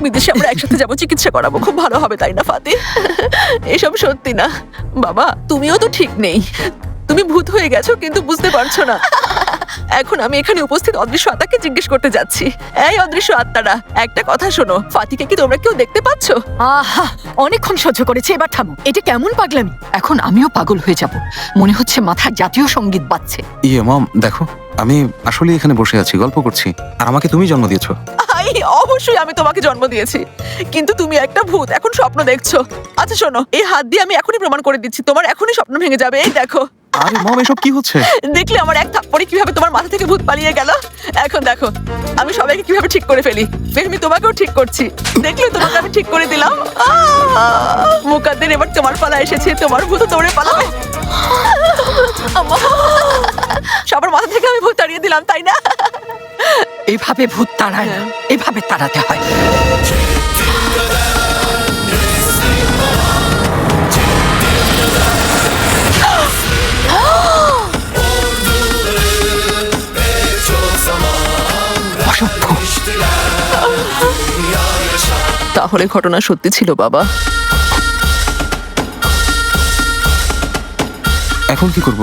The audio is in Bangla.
বিদেশে আমরা একসাথে যাবো, চিকিৎসা করাবো, খুব ভালো হবে, তাই না ফাতি? এসব সত্যি না বাবা, তুমিও তো ঠিক নেই। তুমি ভূত হয়ে গেছো কিন্তু বুঝতে পারছো না। এখন আমি এখানে উপস্থিত অদৃশ্য আত্মাকে জিজ্ঞেস করতে যাচ্ছি। এই অদৃশ্য আত্মারা, একটা কথা শোনো, ফাতিকে কি তোমরা কেউ দেখতে পাচ্ছ? আহা, অনেকক্ষণ সহ্য করেছি, এবার থামো। এটা কেমন পাগলামি? এখন আমিও পাগল হয়ে যাব। মনে হচ্ছে মাথায় জাতীয় সঙ্গীত বাজছে। মম, দেখো আমি আসলে এখানে বসে আছি, গল্প করছি, আর আমাকে তুমি জন্ম দিয়েছো। অবশ্যই আমি তোমাকে জন্ম দিয়েছি, কিন্তু তুমি একটা ভূত, এখন স্বপ্ন দেখছো। আচ্ছা শোনো, এই হাত দিয়ে আমি এখনই প্রমাণ করে দিচ্ছি, তোমার এখনই স্বপ্ন ভেঙে যাবে। এই দেখো। আরে মম, এসব কি হচ্ছে? দেখলে আমার এক থাপ্পড়ে কিভাবে তোমার মাথা থেকে ভূত পালিয়ে গেল। এখন দেখো আমি সবাইকে কিভাবে ঠিক করে ফেলি। আমি তোমাকেও ঠিক করছি, দেখলে তোমাকে আমি ঠিক করে দিলাম। মুকাদ্দের, এবার তোমার পালা এসেছে, তোমার ভূত দৌড়ে পালাবে। সবার মাথা থেকে আমি ভূত তাড়িয়ে দিলাম, তাই না? এভাবে ভূত তাড়ায় না, এভাবে তাড়াতে হয়। অসভ্য। তাহলে ঘটনা সত্যি ছিল বাবা। এখন কি করব?